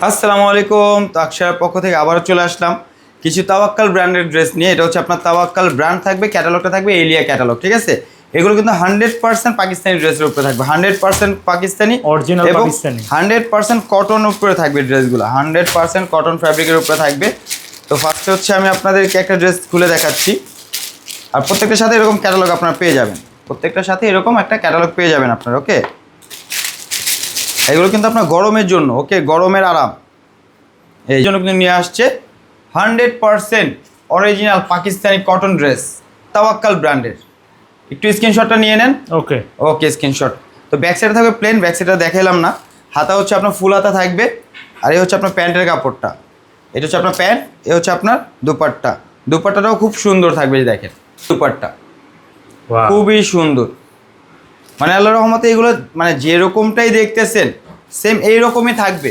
আসসালামু আলাইকুম। তো আকশার পক্ষ থেকে আবারও চলে আসলাম কিছু তাওয়াক্কাল ব্র্যান্ডের ড্রেস নিয়ে। এটা হচ্ছে আপনার তাওয়াক্কাল ব্র্যান্ড থাকবে, ক্যাটালগটা থাকবে এলিয়া ক্যাটালগ, ঠিক আছে। এগুলো কিন্তু 100% পাকিস্তানি ড্রেসের উপরে থাকবে, 100% পাকিস্তানি অরিজিনাল এবং পাকিস্তানি 100% কটন উপরে থাকবে ড্রেসগুলো, 100% কটন ফ্যাব্রিকের উপরে থাকবে। তো ফার্স্টে হচ্ছে আমি আপনাদেরকে একটা ড্রেস খুলে দেখাচ্ছি। আর প্রত্যেকটার সাথে এরকম ক্যাটালগ আপনারা পেয়ে যাবেন, প্রত্যেকটার সাথে এরকম একটা ক্যাটালগ পেয়ে যাবেন আপনারা। ওকে, এগুলো কিন্তু আপনার গরমের জন্য, ওকে, গরমের আরাম এই জন্য কিন্তু নিয়ে আসছে 100% অরিজিনাল পাকিস্তানি কটন ড্রেস তাওয়াক্কাল ব্র্যান্ডের। একটু স্ক্রিনশটটা নিয়ে নেন। ওকে ওকে, স্ক্রিনশট। তো ব্যাক সাইডে থাকবে প্লেন, ব্যাক সাইডটা দেখাইলাম না। হাতা হচ্ছে আপনার ফুল হাতা থাকবে, আর এই হচ্ছে আপনার প্যান্টের কাপড়টা। এটা হচ্ছে আপনার প্যান্ট, এ হচ্ছে আপনার দুপাট্টা। দুপাট্টাটাও খুব সুন্দর থাকবে, এই দেখেন দুপাট্টা খুবই সুন্দর। মানে আল্লাহর রহমতে এগুলো মানে যেরকমটাই দেখতেছেন সেম এইরকমই থাকবে।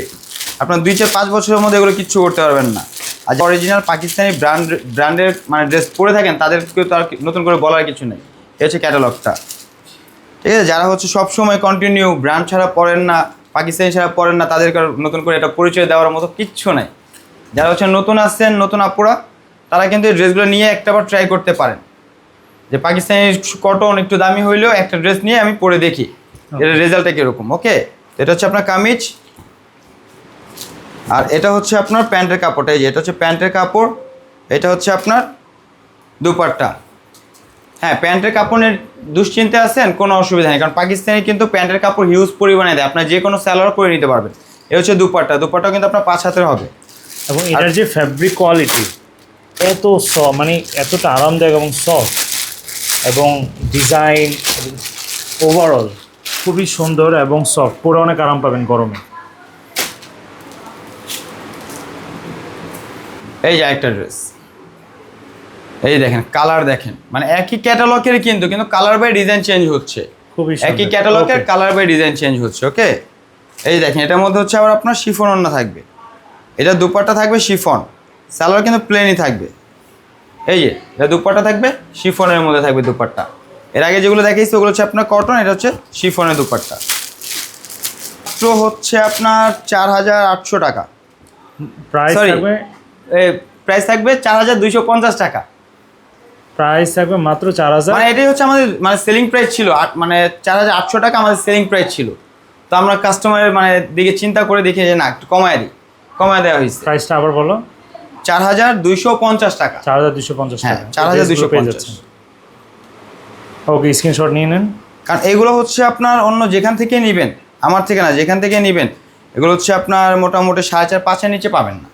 আপনার 2-4-5 বছরের মধ্যে এগুলো কিচ্ছু করতে পারবেন না। আর অরিজিনাল পাকিস্তানি ব্র্যান্ডের মানে ড্রেস পরে থাকেন তাদেরকে তো আর নতুন করে বলার কিছু নেই। এ হচ্ছে ক্যাটালগটা, ঠিক আছে। যারা হচ্ছে সবসময় কন্টিনিউ ব্র্যান্ড ছাড়া পড়েন না, পাকিস্তানি ছাড়া পড়েন না, তাদেরকে আর নতুন করে এটা পরিচয় দেওয়ার মতো কিচ্ছু নাই। যারা হচ্ছে নতুন আসছেন, নতুন আপুরা, তারা কিন্তু এই ড্রেসগুলো নিয়ে একটাবার ট্রাই করতে পারেন যে পাকিস্তানি কটন একটু দামি হইলেও একটা ড্রেস নিয়ে আমি পরে দেখি এর রেজাল্টটা কীরকম। ওকে, এটা হচ্ছে আপনার কামিজ, আর এটা হচ্ছে আপনার প্যান্টের কাপড়টা। এই যে এটা হচ্ছে প্যান্টের কাপড়, এটা হচ্ছে আপনার দুপাট্টা। হ্যাঁ, প্যান্টের কাপড়ের দুশ্চিন্তা আছেন, কোনো অসুবিধা নেই, কারণ পাকিস্তানি কিন্তু প্যান্টের কাপড় হিউজ পরিমাণে দেয়, আপনার যে কোনো স্যালোয়ার করে নিতে পারবেন। এ হচ্ছে দুপাট্টা, দুপাট্টাও কিন্তু আপনার 5 হাতের হবে। এবং এটার যে ফ্যাব্রিক কোয়ালিটি এত মানে এতটা আরামদায়ক এবং সফট, এবং ডিজাইন ওভারঅল খুবই সুন্দর এবং সফট, পরে অনেক আরাম পাবেন গরমে। এই যে একটা ড্রেস, এই দেখেন কালার দেখেন, মানে একই ক্যাটালগের কিন্তু কালার বাই ডিজাইন চেঞ্জ হচ্ছে। খুবই একই ক্যাটালগের কালার বাই ডিজাইন চেঞ্জ হচ্ছে। ওকে, এই দেখেন এটার মধ্যে হচ্ছে আবার আপনার শিফন ওড়না থাকবে, এটা দুপাট্টা থাকবে শিফন, সালোয়ার কিন্তু প্লেনই থাকবে। এই যে এটা দুপাট্টা থাকবে শিফনের মধ্যে থাকবে দুপাট্টা। এর আগে যেগুলো দেখাইছি ওগুলো হচ্ছে আপনার কটন, এটা হচ্ছে শিফনের দুপাট্টা। তো হচ্ছে আপনার 4800 টাকা। প্রাইস থাকবে, প্রাইস থাকবে 4250 টাকা। প্রাইস থাকবে মাত্র 4000। মানে এটাই হচ্ছে আমাদের মানে সেলিং প্রাইস ছিল, মানে 4800 টাকা আমাদের সেলিং প্রাইস ছিল। তো আমরা কাস্টমারের মানে দিকে চিন্তা করে দেখি যে না একটু কমায় দেওয়া হয়েছে। প্রাইসটা আবার বলো। 4250 টাকা। 4250 হ্যাঁ, টাকা। 4250। ওকে, স্ক্রিনশট নিয়ে নেন। কারণ এগুলো হচ্ছে আপনার অন্য যেখান থেকে নেবেন, আমার থেকে না, যেখান থেকে নেবেন এগুলো হচ্ছে আপনার মোটামুটি 4.5-5-এর নিচে পাবেন না,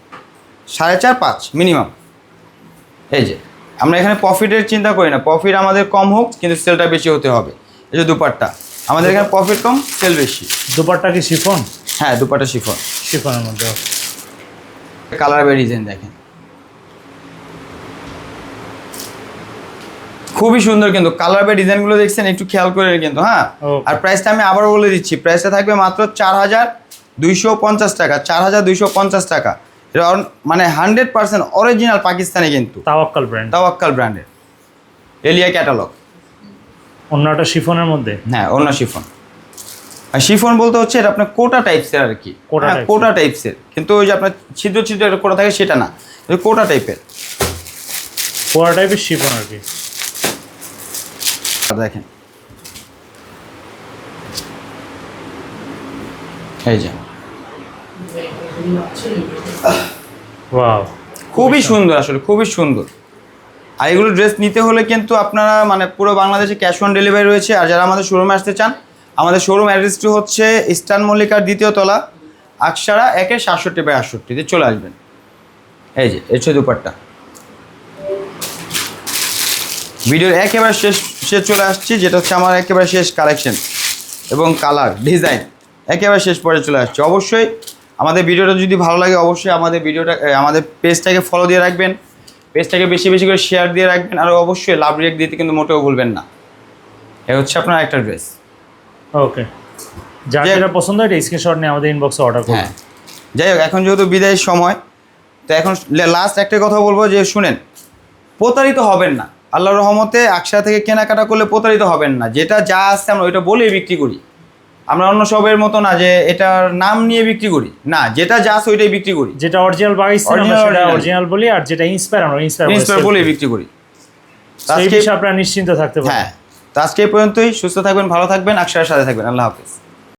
4.5-5 মিনিমাম। এই যে আমরা এখানে প্রফিটের চিন্তা করি না, প্রফিট আমাদের কম হোক কিন্তু সেলটা বেশি হতে হবে। এই যে দুপাট্টা, আমাদের এখানে প্রফিট কম সেল বেশি। দুপাট্টা কি শিফন? হ্যাঁ, দুপাট্টা শিফন, শিফনের মধ্যে। কালার বাই ডিজাইন দেখেন খুবই সুন্দর, কিন্তু কালার বাই ডিজাইনগুলো দেখছেন একটু খেয়াল করে কিন্তু। হ্যাঁ, আর প্রাইসটা আমি আবার বলে দিচ্ছি, প্রাইসটা থাকবে মাত্র 4250 টাকা। 4250 টাকা। এটা মানে 100% অরিজিনাল পাকিস্তানি, কিন্তু তাওয়াক্কাল ব্র্যান্ডের এলিয়া ক্যাটালগ। অন্যটা শিফনের মধ্যে। হ্যাঁ, অন্য শিফন। আর শিফন বলতে হচ্ছে এটা আপনার কোটা টাইপসের আর কি, কোটা টাইপসের, কিন্তু ওই যে আপনার ছিদ্র ছিদ্র একটা কোটা থাকে সেটা না, কোটা টাইপের শিফন আর কি। দেখেন এই যে ওয়াও, খুবই সুন্দর, আসলে খুবই সুন্দর। আর এগুলো ড্রেস নিতে হলে কিন্তু আপনারা মানে পুরো বাংলাদেশে ক্যাশ অন ডেলিভারি রয়েছে। আর যারা আমাদের শোরুমে আসতে চান, আমাদের শোরুম অ্যাড্রেসটি হচ্ছে ইস্টার্ন মল্লিকার 2য় তলা, আকসারা 1-67/68 চলে আসবেন। এই যে এর হচ্ছে দুপাট্টা। ভিডিওর একেবারে শেষ চলে আসছি, যেটা হচ্ছে আমার একেবারে শেষ কালেকশন এবং কালার ডিজাইন একেবারে শেষ পর্যায়ে চলে আসছে। অবশ্যই আমাদের ভিডিওটা যদি ভালো লাগে অবশ্যই আমাদের পেজটাকে ফলো দিয়ে রাখবেন, পেজটাকে বেশি বেশি করে শেয়ার দিয়ে রাখবেন, আর অবশ্যই লাভ রিয়েক্ট দিতে কিন্তু মোটেও ভুলবেন না। এ হচ্ছে আপনার একটা ড্রেস। ওকে, যার যেটা পছন্দ হয় স্ক্রিনশট নিয়ে আমাদের ইনবক্সে অর্ডার করুন। হ্যাঁ, যাই হোক, এখন যেহেতু বিদায়ের সময়, তো এখন লাস্ট একটা কথা বলবো যে শুনেন, প্রতারিত হবেন না। আল্লাহর রহমতে আকশা থেকে কেনাকাটা করলে প্রতারিত হবেন না। যেটা যা আসছে আমরা ওইটা বলেই বিক্রি করি, আমরা অন্য শপের মতো না যে এটার নাম নিয়ে বিক্রি করি, না, যেটা জাস্ট ওইটাই বিক্রি করি, যেটা অরিজিনাল পাকিস্তানি আমরা Original, সেটা original। অরিজিনাল বলি, আর যেটা ইন্সপায়ার আমরা ইন্সপায়ার ইন্সপায়ার বলেই বিক্রি করি। তো সেই আজকে বিষয়ে আপনারা নিশ্চিন্ত থাকতে পারেন। হ্যাঁ, তো আজকে এই পর্যন্তই। সুস্থ থাকবেন, ভালো থাকবেন, আকশার সাথে থাকবেন। আল্লাহ হাফেজ।